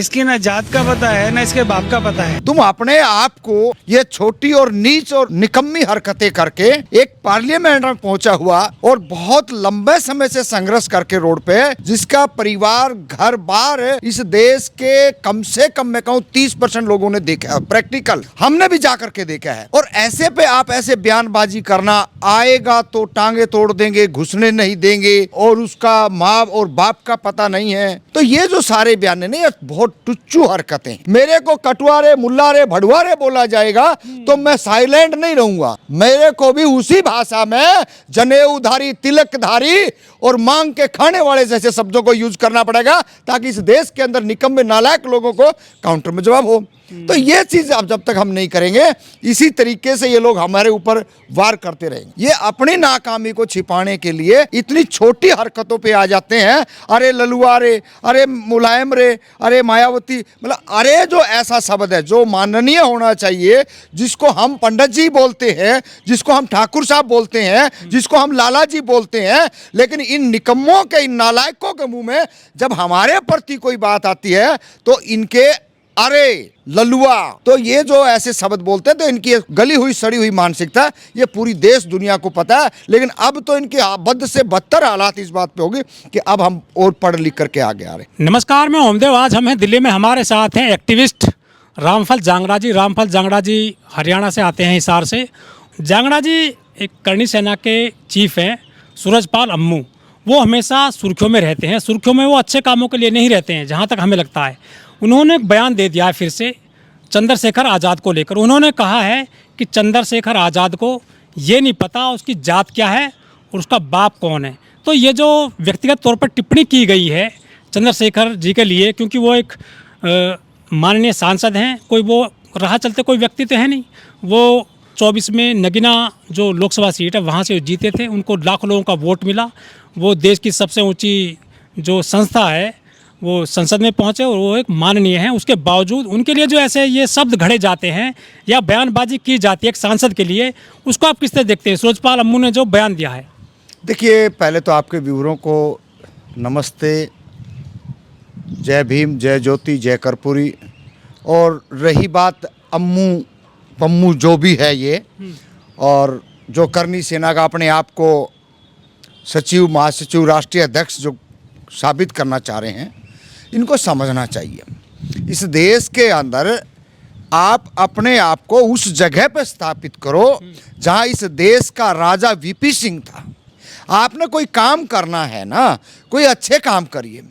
इसकी ना जात का पता है ना इसके बाप का पता है। तुम अपने आप को ये छोटी और नीच और निकम्मी हरकतें करके एक पार्लियामेंट में पहुंचा हुआ और बहुत लंबे समय से संघर्ष करके रोड पे, जिसका परिवार घर बार इस देश के कम से कम मैं कहूँ 30% लोगों ने देखा है, प्रैक्टिकल हमने भी जा करके देखा है। और ऐसे पे आप ऐसे बयानबाजी करना, आएगा तो टांगे तोड़ देंगे, घुसने नहीं देंगे और उसका माँ और बाप का पता नहीं है, तो ये जो सारे बयान है ना, ये बहुत टुच्चू हरकतें। मेरे को कटवारे मुल्लारे भड़ुआरे बोला जाएगा तो मैं साइलेंट नहीं रहूंगा। मेरे को भी उसी भाषा में जनेऊधारी, तिलकधारी और मांग के खाने वाले जैसे शब्दों को यूज करना पड़ेगा ताकि इस देश के अंदर निकम्मे नालायक लोगों को काउंटर में जवाब हो। तो ये चीज अब जब तक हम नहीं करेंगे, इसी तरीके से ये लोग हमारे ऊपर वार करते रहेंगे। ये अपनी नाकामी को छिपाने के लिए इतनी छोटी हरकतों पे आ जाते हैं। अरे ललुआ रे, अरे मुलायम रे, अरे मायावती, मतलब अरे जो ऐसा शब्द है जो माननीय होना चाहिए, जिसको हम पंडित जी बोलते हैं, जिसको हम ठाकुर साहब बोलते हैं, जिसको हम लाला जी बोलते हैं, लेकिन इन निकम्मों के, इन नालायकों के मुंह में जब हमारे प्रति कोई बात आती है तो इनके अरे ललुआ, तो ये जो ऐसे शब्द बोलते हैं, तो इनकी गली हुई सड़ी हुई मानसिकता ये पूरी देश दुनिया को पता है। लेकिन अब तो इनके बद से बदतर हालात इस बात पे होगी कि अब हम और पढ़ लिख करके आगे आ रहे। नमस्कार, मैं ओमदेव। आज हम हैं दिल्ली में, हमारे साथ हैं एक्टिविस्ट रामफल जांगड़ा जी। रामफल जांगड़ा जी हरियाणा से आते हैं, हिसार से। जांगड़ा जी एक करणी सेना के चीफ हैं, सूरजपाल अम्मू। वो हमेशा सुर्खियों में रहते हैं। सुर्खियों में वो अच्छे कामों के लिए नहीं रहते हैं, जहाँ तक हमें लगता है। उन्होंने एक बयान दे दिया है फिर से चंद्रशेखर आज़ाद को लेकर। उन्होंने कहा है कि चंद्रशेखर आज़ाद को ये नहीं पता उसकी जात क्या है और उसका बाप कौन है। तो ये जो व्यक्तिगत तौर पर टिप्पणी की गई है चंद्रशेखर जी के लिए, क्योंकि वो एक माननीय सांसद हैं, कोई वो राह चलते कोई व्यक्ति तो है नहीं। वो 24 में नगीना जो लोकसभा सीट है वहाँ से जीते थे, उनको लाखों लोगों का वोट मिला। वो देश की सबसे ऊँची जो संस्था है वो संसद में पहुंचे और वो एक माननीय हैं। उसके बावजूद उनके लिए जो ऐसे ये शब्द घड़े जाते हैं या बयानबाजी की जाती है एक सांसद के लिए, उसको आप किस तरह देखते हैं? सूरजपाल अम्मू ने जो बयान दिया है। देखिए, पहले तो आपके व्यूअरों को नमस्ते, जय भीम, जय ज्योति, जय कर्पूरी। और रही बात अम्मू पम्मू जो भी है ये, और जो करनी सेना का अपने आप को सचिव, महासचिव, राष्ट्रीय अध्यक्ष जो साबित करना चाह रहे हैं, इनको समझना चाहिए। इस देश के अंदर आप अपने आप को उस जगह पे स्थापित करो जहां इस देश का राजा वीपी सिंह था। आपने कोई काम करना है ना, कोई अच्छे काम करिए।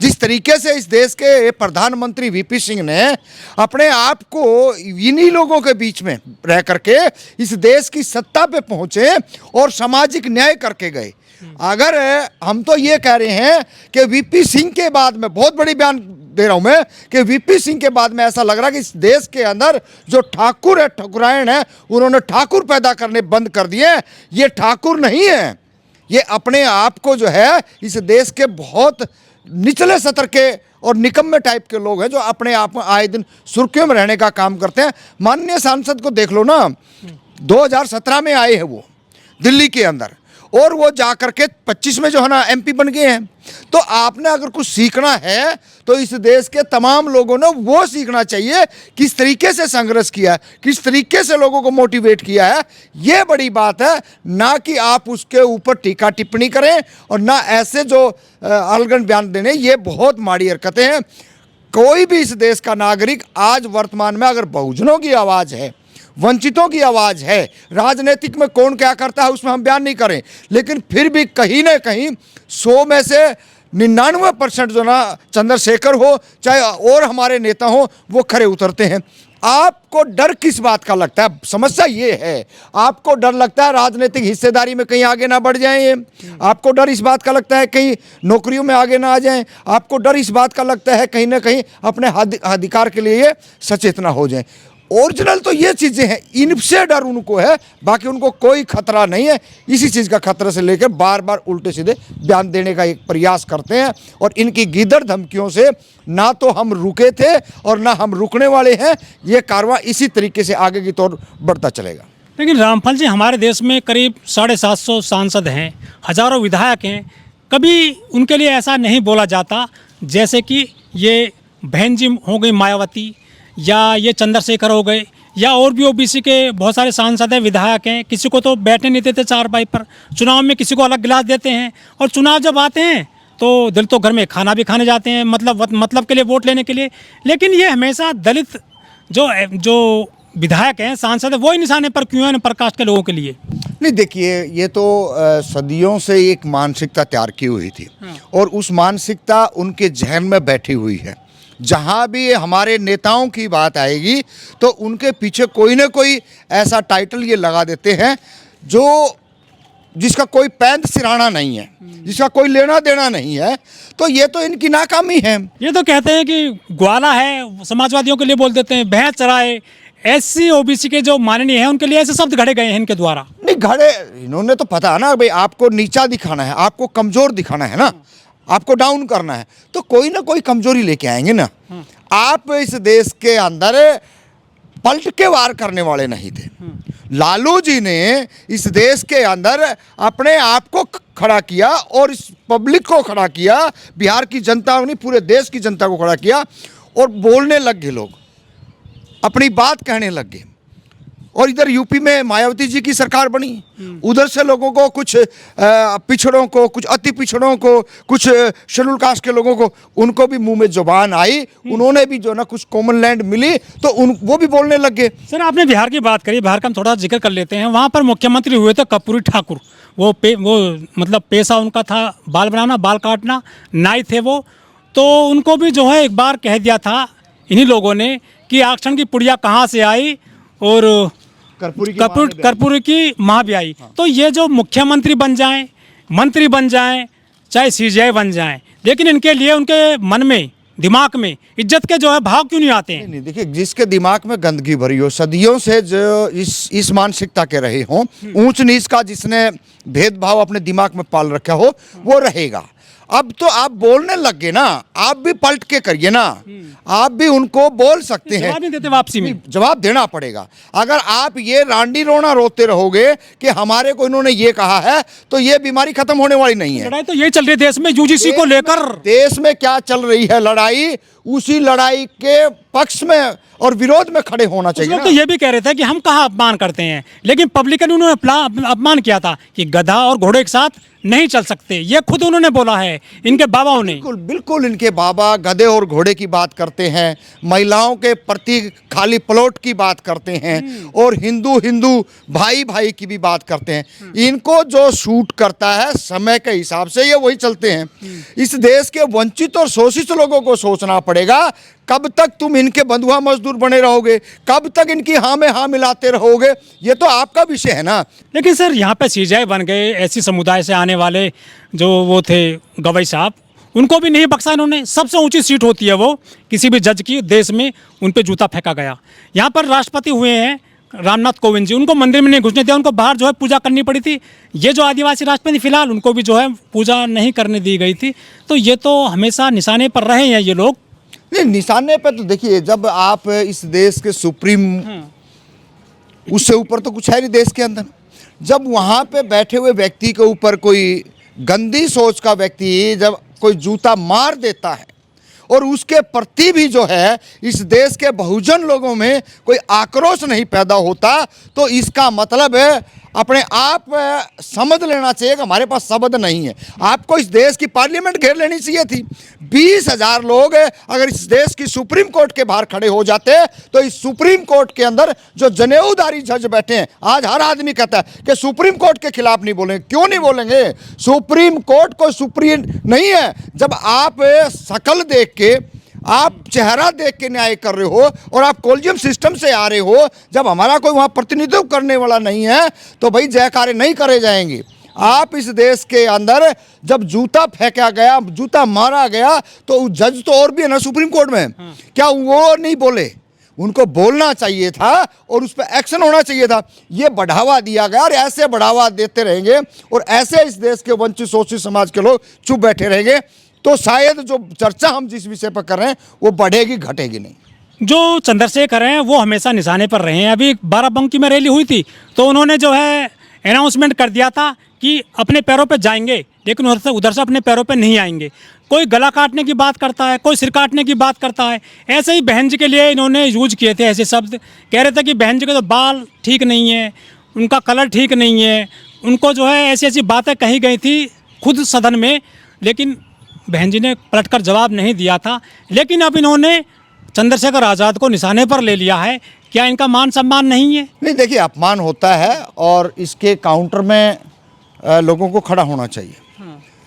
जिस तरीके से इस देश के प्रधानमंत्री वीपी सिंह ने अपने आप को इन्हीं लोगों के बीच में रह करके इस देश की सत्ता पे पहुंचे और सामाजिक न्याय करके गए। अगर हम तो ये कह रहे हैं कि वीपी सिंह के बाद में, बहुत बड़ी बयान दे रहा हूं मैं, कि वीपी सिंह के बाद में ऐसा लग रहा है कि इस देश के अंदर जो ठाकुर है, ठकुरायन है, उन्होंने ठाकुर पैदा करने बंद कर दिए। ये ठाकुर नहीं है, ये अपने आप को जो है इस देश के बहुत निचले सतर के और निकम्मे टाइप के लोग हैं जो अपने आप में आए दिन सुर्खियों में रहने का काम करते हैं। माननीय सांसद को देख लो ना, 2017 में आए हैं वो दिल्ली के अंदर, और वो जा करके 25 में जो है ना एमपी बन गए हैं। तो आपने अगर कुछ सीखना है तो इस देश के तमाम लोगों ने वो सीखना चाहिए, किस तरीके से संघर्ष किया है, किस तरीके से लोगों को मोटिवेट किया है। ये बड़ी बात है, ना कि आप उसके ऊपर टीका टिप्पणी करें और ना ऐसे जो अलगन बयान देने। ये बहुत माड़ी हरकतें हैं। कोई भी इस देश का नागरिक आज वर्तमान में अगर बहुजनों की आवाज़ है, वंचितों की आवाज़ है, राजनीतिक में कौन क्या करता है उसमें हम बयान नहीं करें, लेकिन फिर भी कहीं ना कहीं 100 में से 99% जो ना चंद्रशेखर हो चाहे और हमारे नेता हो, वो खरे उतरते हैं। आपको डर किस बात का लगता है? समस्या ये है, आपको डर लगता है राजनीतिक हिस्सेदारी में कहीं आगे ना बढ़ जाएं ये, आपको डर इस बात का लगता है कहीं नौकरियों में आगे ना आ जाएं, आपको डर इस बात का लगता है कहीं ना कहीं अपने अधिकार के लिए ये सचेत ना हो जाएं। ओरिजिनल तो ये चीज़ें हैं, इनसे डर उनको है, बाकी उनको कोई खतरा नहीं है। इसी चीज़ का खतरा से लेकर बार बार उल्टे सीधे बयान देने का एक प्रयास करते हैं। और इनकी गीदड़ धमकियों से ना तो हम रुके थे और ना हम रुकने वाले हैं। ये कारवां इसी तरीके से आगे की तौर बढ़ता चलेगा। लेकिन रामफल जी, हमारे देश में करीब 750 सांसद हैं, हज़ारों विधायक हैं। कभी उनके लिए ऐसा नहीं बोला जाता जैसे कि ये बहन जी हो गई मायावती, या ये चंद्रशेखर हो गए, या और भी ओबीसी के बहुत सारे सांसद हैं, विधायक हैं, किसी को तो बैठने नहीं देते चारपाई पर, चुनाव में किसी को अलग गिलास देते हैं, और चुनाव जब आते हैं तो दिल तो घर में खाना भी खाने जाते हैं, मतलब के लिए, वोट लेने के लिए। लेकिन ये हमेशा दलित जो विधायक हैं, सांसद हैं, वो ही निशाने पर क्यों हैं प्रकाश के लोगों के लिए? नहीं देखिए, ये तो सदियों से एक मानसिकता तैयार की हुई थी, और उस मानसिकता उनके जहन में बैठी हुई है। जहाँ भी हमारे नेताओं की बात आएगी तो उनके पीछे कोई ना कोई ऐसा टाइटल ये लगा देते हैं जो जिसका कोई पैंत सिराना नहीं है, जिसका कोई लेना देना नहीं है। तो ये तो इनकी नाकामी है। ये तो कहते हैं कि ग्वाला है, समाजवादियों के लिए बोल देते हैं, भैंस चराए। एससी ओबीसी के जो माननीय हैं उनके लिए ऐसे शब्द घड़े गए हैं इनके द्वारा। नहीं घड़े, इन्होंने तो पता है ना भाई, आपको नीचा दिखाना है, आपको कमजोर दिखाना है ना, आपको डाउन करना है, तो कोई ना कोई कमजोरी लेके आएंगे ना। आप इस देश के अंदर पलट के वार करने वाले नहीं थे। लालू जी ने इस देश के अंदर अपने आप को खड़ा किया और इस पब्लिक को खड़ा किया, बिहार की जनता नहीं पूरे देश की जनता को खड़ा किया, और बोलने लग गए लोग, अपनी बात कहने लग गए। और इधर यूपी में मायावती जी की सरकार बनी, उधर से लोगों को, कुछ पिछड़ों को, कुछ अति पिछड़ों को, कुछ शेड्यूल कास्ट के लोगों को, उनको भी मुंह में जुबान आई, उन्होंने भी जो ना कुछ कॉमन लैंड मिली तो वो भी बोलने लग गए। सर आपने बिहार की बात करी, बिहार का हम थोड़ा जिक्र कर लेते हैं। वहाँ पर मुख्यमंत्री हुए थे कर्पूरी ठाकुर, वो मतलब पेशा उनका था बाल बनाना, बाल काटना, नाई थे वो। तो उनको भी जो है एक बार कह दिया था इन्हीं लोगों ने कि आरक्षण की पुड़िया कहाँ से आई, और कर्पूरी की माँ भी आई। तो ये जो मुख्यमंत्री बन जाएं, मंत्री बन जाएं, चाहे सीजीआई बन जाएं, लेकिन इनके लिए उनके मन में, दिमाग में इज्जत के जो है भाव क्यों नहीं आते हैं? नहीं देखिए, जिसके दिमाग में गंदगी भरी हो, सदियों से जो इस मानसिकता के रहे हों, ऊंच नीच का जिसने भेदभाव अपने दिमाग में पाल रखा हो, वो रहेगा। अब तो आप बोलने लग गए ना, आप भी पलट के करिए ना, आप भी उनको बोल सकते हैं। जवाब नहीं देते वापसी में, जवाब देना पड़ेगा। अगर आप ये रांडी रोना रोते रहोगे कि हमारे को इन्होंने ये कहा है, तो ये बीमारी खत्म होने वाली नहीं है। लड़ाई तो यही चल रही है देश में, यूजीसी को लेकर। देश में क्या चल रही है लड़ाई, उसी लड़ाई के पक्ष में और विरोध में खड़े होना चाहिए। तो ये भी कह रहे थे कि हम कहाँ अपमान करते हैं, लेकिन पब्लिकन उन्होंने अपमान किया था कि गधा और घोड़े एक साथ नहीं चल सकते। ये खुद उन्होंने बोला है, इनके बाबाओं ने। बिल्कुल बिल्कुल, इनके बाबा गधे और घोड़े की बात करते हैं, महिलाओं के प्रति खाली प्लॉट की बात करते हैं, और हिंदू भाई भाई की भी बात करते हैं। इनको जो शूट करता है समय के हिसाब से ये वही चलते हैं। इस देश के वंचित और शोषित लोगों को सोचना पड़ेगा, कब तक तुम इनके बंधुआ मजदूर बने रहोगे, कब तक इनकी हाँ में हाँ मिलाते रहोगे, ये तो आपका विषय है ना। लेकिन सर यहाँ पे सीजीआई बन गए, ऐसी समुदाय से आने वाले जो वो थे गवई साहब, उनको भी नहीं बख्शा इन्होंने। सबसे ऊंची सीट होती है वो किसी भी जज की देश में, उन पे जूता फेंका गया। यहाँ पर राष्ट्रपति हुए हैं रामनाथ कोविंद जी, उनको मंदिर में नहीं घुसने दिया, उनको बाहर जो है पूजा करनी पड़ी थी। ये जो आदिवासी राष्ट्रपति फिलहाल, उनको भी जो है पूजा नहीं करने दी गई थी। तो ये तो हमेशा निशाने पर रहे हैं ये लोग। नहीं, निशाने पे तो देखिए, जब आप इस देश के सुप्रीम, उससे ऊपर तो कुछ है नहीं देश के अंदर, जब वहाँ पे बैठे हुए व्यक्ति के ऊपर कोई गंदी सोच का व्यक्ति जब कोई जूता मार देता है, और उसके प्रति भी जो है इस देश के बहुजन लोगों में कोई आक्रोश नहीं पैदा होता, तो इसका मतलब है अपने आप समझ लेना चाहिए कि हमारे पास शब्द नहीं है। आपको इस देश की पार्लियामेंट घेर लेनी चाहिए थी। 20,000 लोग अगर इस देश की सुप्रीम कोर्ट के बाहर खड़े हो जाते, तो इस सुप्रीम कोर्ट के अंदर जो जनेऊधारी जज बैठे हैं, आज हर आदमी कहता है कि सुप्रीम कोर्ट के खिलाफ नहीं बोलेंगे। क्यों नहीं बोलेंगे? सुप्रीम कोर्ट कोई सुप्रीम नहीं है। जब आप शक्ल देख के, आप चेहरा देख के न्याय कर रहे हो, और आप कॉलेजियम सिस्टम से आ रहे हो, जब हमारा कोई वहाँ प्रतिनिधित्व करने वाला नहीं है, तो भाई जयकारे नहीं करे जाएंगे। आप इस देश के अंदर जब जूता फेंका गया, जूता मारा गया, तो जज तो और भी है ना सुप्रीम कोर्ट में, क्या वो नहीं बोले? उनको बोलना चाहिए था और उस पर एक्शन होना चाहिए था। ये बढ़ावा दिया गया, और ऐसे बढ़ावा देते रहेंगे और ऐसे इस देश के वंचित शोषित समाज के लोग चुप बैठे रहेंगे, तो शायद जो चर्चा हम जिस विषय पर कर रहे हैं वो बढ़ेगी, घटेगी नहीं। जो चंद्रशेखर हैं वो हमेशा निशाने पर रहे हैं। अभी बाराबंकी में रैली हुई थी, तो उन्होंने जो है अनाउंसमेंट कर दिया था कि अपने पैरों पर जाएंगे, लेकिन उधर से अपने पैरों पे नहीं आएंगे। कोई गला काटने की बात करता है, कोई सिर काटने की बात करता है। ऐसे ही बहन जी के लिए इन्होंने यूज किए थे ऐसे शब्द, कह रहे थे कि बहन जी के तो बाल ठीक नहीं है, उनका कलर ठीक नहीं है, उनको जो है ऐसी ऐसी बातें कही गई थी खुद सदन में, लेकिन बहन जी ने पलटकर जवाब नहीं दिया था। लेकिन अब इन्होंने चंद्रशेखर आज़ाद को निशाने पर ले लिया है। क्या इनका मान सम्मान नहीं है? नहीं, देखिए, अपमान होता है और इसके काउंटर में लोगों को खड़ा होना चाहिए।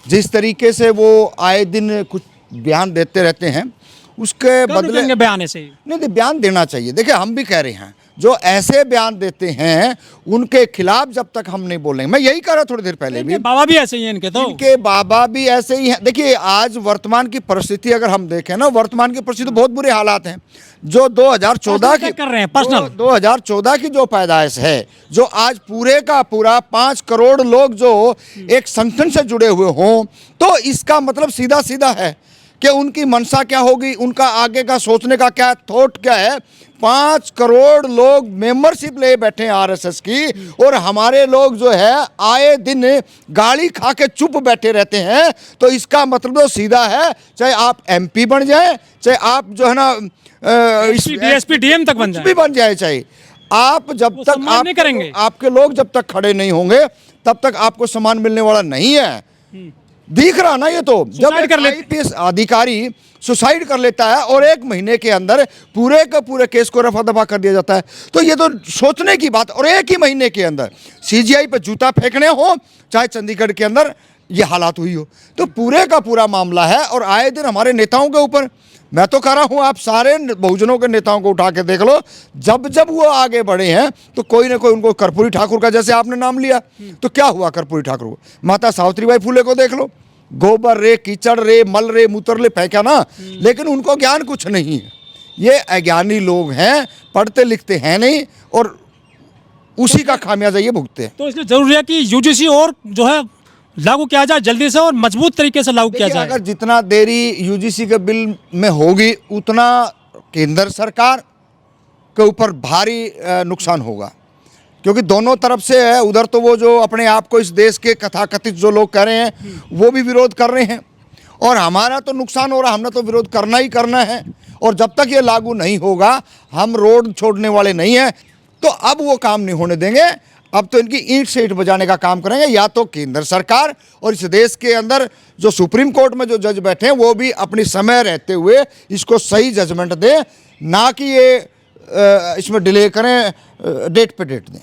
जिस तरीके से वो आए दिन कुछ बयान देते रहते हैं, उसके बदले बयान ऐसे नहीं, बयान देना चाहिए। देखिए, हम भी कह रहे हैं, जो ऐसे बयान देते हैं उनके खिलाफ जब तक हम नहीं बोलेंगे। मैं यही कह रहा थोड़ी देर पहले भी, बाबा भी ऐसे ही हैं इनके, तो इनके बाबा भी ऐसे ही हैं। देखिए, आज वर्तमान की परिस्थिति अगर हम देखें ना, वर्तमान की परिस्थिति बहुत बुरे हालात हैं। जो 2014 की कर रहे हैं पर्सनल 2014 की जो पैदाइश है, जो आज पूरे का पूरा 5 करोड़ लोग जो एक संगठन से जुड़े हुए हों, तो इसका मतलब सीधा सीधा है कि उनकी मनसा क्या होगी, उनका आगे का सोचने का क्या थॉट क्या है। 5 करोड़ लोग मेंबरशिप ले बैठे हैं आरएसएस की, और हमारे लोग जो है आए दिन गाली खा के चुप बैठे रहते हैं। तो इसका मतलब तो सीधा है, चाहे आप एमपी बन जाए, चाहे आप जो है ना डीएसपी डीएम तक बन कुछ भी बन जाए, चाहे आप जब तक सम्मान नहीं करेंगे। आपके लोग जब तक खड़े नहीं होंगे तब तक आपको सम्मान मिलने वाला नहीं है। दिख रहा ना, ये तो जब आईपीएस अधिकारी सुसाइड कर लेता है और 1 महीने के अंदर पूरे के पूरे केस को रफा दफा कर दिया जाता है, तो ये तो सोचने की बात। और 1 ही महीने के अंदर सीजीआई पे जूता फेंकने हो, चाहे चंडीगढ़ के अंदर ये हालात हुई हो, तो पूरे का पूरा मामला है। और आए दिन हमारे नेताओं के ऊपर, मैं तो कह रहा हूं, आप सारे बहुजनों के नेताओं को उठा के देख लो, जब जब वो आगे बढ़े हैं तो कोई ना कोई, उनको कर्पूरी ठाकुर का जैसे आपने नाम लिया, तो क्या हुआ कर्पूरी ठाकुर को? माता सावित्रीबाई फुले को देख लो, गोबर रे, कीचड़ रे, मल रे, मूत्र रे फेंका ना, लेकिन उनको ज्ञान कुछ नहीं है। ये अज्ञानी लोग हैं, पढ़ते लिखते हैं नहीं, और उसी का खामियाजा ये भुगतते हैं। तो इसलिए जरूरी है कि यूजीसी और जो है लागू किया जाए जल्दी से, और मजबूत तरीके से लागू किया जाए। अगर जितना देरी यूजीसी के बिल में होगी, उतना केंद्र सरकार के ऊपर भारी नुकसान होगा, क्योंकि दोनों तरफ से है। उधर तो वो जो अपने आप को इस देश के कथाकथित जो लोग कह रहे हैं, वो भी विरोध कर रहे हैं, और हमारा तो नुकसान हो रहा, हमने तो विरोध करना ही करना है। और जब तक ये लागू नहीं होगा, हम रोड छोड़ने वाले नहीं हैं। तो अब वो काम नहीं होने देंगे। अब तो इनकी ईंट से ईंट बजाने का काम करेंगे, या तो केंद्र सरकार और इस देश के अंदर जो सुप्रीम कोर्ट में जो जज बैठे हैं, वो भी अपनी समय रहते हुए इसको सही जजमेंट दें, ना कि ये इसमें डिले करें, डेट पे डेट दें।